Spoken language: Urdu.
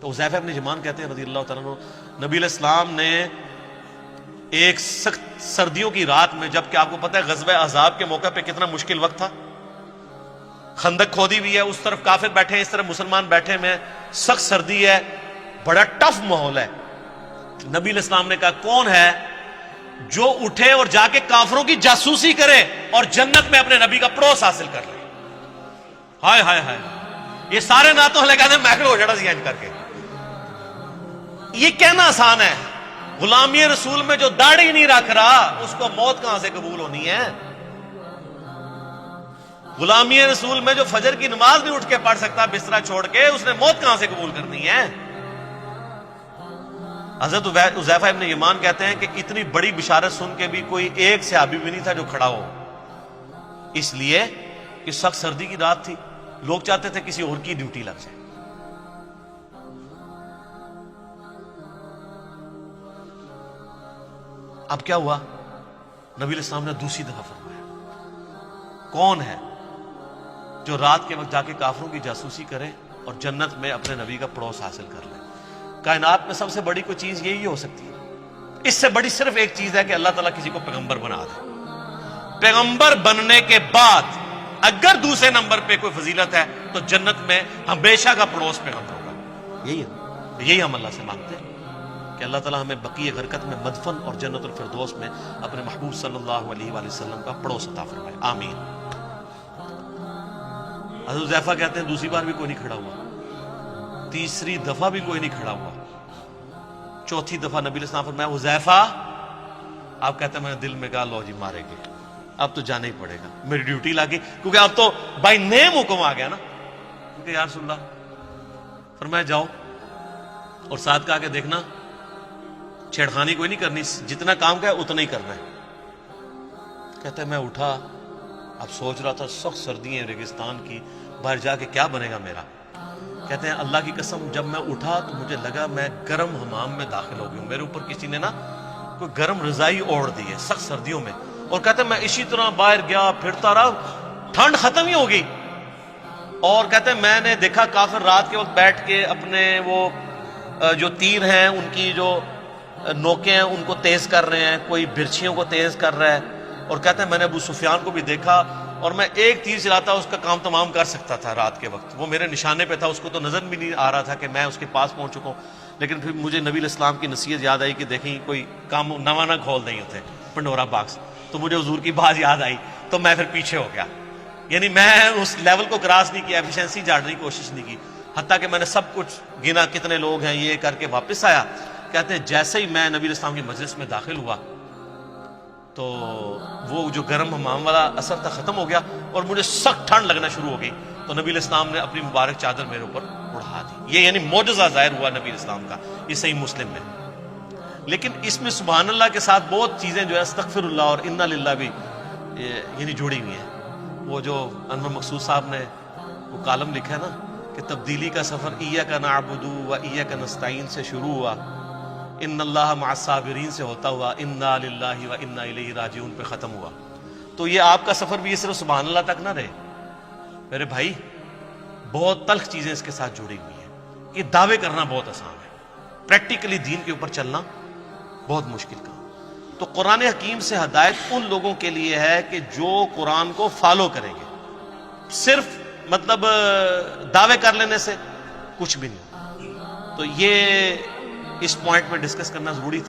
تو حذیفہ ابن یمان کہتے ہیں رضی اللہ تعالیٰ عنہ، نبی علیہ السلام نے ایک سخت سردیوں کی رات میں، جبکہ آپ کو پتہ ہے غزوہ احزاب کے موقع پہ کتنا مشکل وقت تھا، خندق کھودی ہوئی ہے، اس طرف کافر بیٹھے ہیں، اس طرف مسلمان بیٹھے ہیں، سخت سردی ہے، بڑا ٹف ماحول ہے. نبی علیہ السلام نے کہا کون ہے جو اٹھے اور جا کے کافروں کی جاسوسی کرے اور جنت میں اپنے نبی کا پڑوس حاصل کر لے. ہائے ہائے ہائے، یہ سارے ناتوں لے کہتے ہیں محکل ہو جڑا سی کر کے. یہ کہنا آسان ہے، غلامی رسول میں جو داڑھی نہیں رکھ رہا اس کو موت کہاں سے قبول ہونی ہے؟ غلامی رسول میں جو فجر کی نماز نہیں اٹھ کے پڑھ سکتا بستر چھوڑ کے، اس نے موت کہاں سے قبول کرنی ہے؟ حضرت حذیفہ ابن یمان کہتے ہیں کہ اتنی بڑی بشارت سن کے بھی کوئی ایک صحابی بھی نہیں تھا جو کھڑا ہو، اس لیے کہ سخت سردی کی رات تھی، لوگ چاہتے تھے کسی اور کی ڈیوٹی لگ جائے. اب کیا ہوا؟ نبی علیہ السلام نے دوسری دفعہ فرمایا کون ہے جو رات کے وقت جا کے کافروں کی جاسوسی کرے اور جنت میں اپنے نبی کا پڑوس حاصل کر لے. کائنات میں سب سے بڑی کوئی چیز یہی ہو سکتی ہے. اس سے بڑی صرف ایک چیز ہے کہ اللہ تعالیٰ کسی کو پیغمبر بنا دے. پیغمبر بننے کے بعد اگر دوسرے نمبر پہ کوئی فضیلت ہے تو جنت میں ہمیشہ کا پڑوس پیغمبر ہوگا. یہی ہم اللہ سے مانگتے ہیں کہ اللہ تعالیٰ ہمیں بقیہ غرقت میں مدفن اور جنت الفردوس میں اپنے محبوب صلی اللہ علیہ وآلہ وسلم کا پڑوس عطا فرمائے. آمین. حضرت حذیفہ کہتے ہیں دوسری بار بھی کوئی نہیں کھڑا ہوا، تیسری دفعہ بھی کوئی نہیں کھڑا ہوا، چوتھی دفعہ نبی علیہ السلام فرمایا حذیفہ. آپ کہتے ہیں میں نے دل میں کہا لو جی مارے گے، اب تو جانا ہی پڑے گا، میری ڈیوٹی لگی، کیونکہ اب تو بائی نیم حکم آ گیا نا. کیونکہ یا رسول اللہ، فرمایا جاؤ، اور ساتھ کہا کہ دیکھنا چھیڑخانی کوئی نہیں کرنی، جتنا کام کا ہے اتنا ہی کرنا ہے. کہتے ہیں میں اٹھا، اب سوچ رہا تھا سخت سردی ہے ریگستان کی، باہر جا کے کیا بنے گا میرا. کہتے ہیں اللہ کی قسم جب میں اٹھا تو مجھے لگا میں گرم حمام میں داخل ہو گیا ہوں. میرے اوپر کسی نے نا کوئی گرم رضائی اوڑھ دی ہے سخت سردیوں میں. اور کہتے ہیں میں اسی طرح باہر گیا پھرتا رہا، ٹھنڈ ختم ہی ہو گئی. اور کہتے ہیں میں نے دیکھا کافر رات کے وقت بیٹھ کے اپنے وہ جو تیر ہیں ان کی جو نوکیں ہیں ان کو تیز کر رہے ہیں، کوئی برچھیوں کو تیز کر رہا ہے. اور کہتے ہیں میں نے ابو سفیان کو بھی دیکھا، اور میں ایک تیر چلاتا اس کا کام تمام کر سکتا تھا رات کے وقت. وہ میرے نشانے پہ تھا، اس کو تو نظر بھی نہیں آ رہا تھا کہ میں اس کے پاس پہنچ چکا ہوں. لیکن پھر مجھے نبی علیہ السلام کی نصیحت یاد آئی کہ دیکھیں کوئی کام نواں نہ کھول دیں ہوتے پنڈورا باکس. تو مجھے حضور کی بات یاد آئی تو میں پھر پیچھے ہو گیا. یعنی میں اس لیول کو کراس نہیں کیا، ایفیشنسی جھاڑنے کی کوشش نہیں کی، حتیٰ کہ میں نے سب کچھ گنا کتنے لوگ ہیں یہ کر کے واپس آیا. کہتے ہیں جیسے ہی میں نبی علیہ السلام کی مجلس میں داخل ہوا تو وہ جو گرم حمام والا اثر تھا ختم ہو گیا اور مجھے سخت ٹھنڈ لگنا شروع ہو گئی. تو نبی علیہ السلام نے اپنی مبارک چادر میرے اوپر اڑا دی. یہ یعنی معجزہ ظاہر ہوا نبی علیہ السلام کا، یہ صحیح مسلم میں. لیکن اس میں سبحان اللہ کے ساتھ بہت چیزیں جو ہے استغفر اللہ اور انا للہ بھی یعنی جڑی ہوئی ہیں. وہ جو انور مقصود صاحب نے وہ کالم لکھا ہے نا کہ تبدیلی کا سفر ایاک نعبد و ایاک نستعین سے شروع ہوا، ان اللہ مع الصابرین سے ہوتا ہوا انا للہ و انا الیہ راجعون پہ ختم ہوا. تو یہ آپ کا سفر بھی یہ صرف سبحان اللہ تک نہ رہے میرے بھائی، بہت تلخ چیزیں اس کے ساتھ جڑی ہوئی ہیں. یہ دعوے کرنا بہت آسان ہے، پریکٹیکلی دین کے اوپر چلنا بہت مشکل کام. تو قرآن حکیم سے ہدایت ان لوگوں کے لیے ہے کہ جو قرآن کو فالو کریں گے. صرف مطلب دعوے کر لینے سے کچھ بھی نہیں. تو یہ اس پوائنٹ میں ڈسکس کرنا ضروری تھا.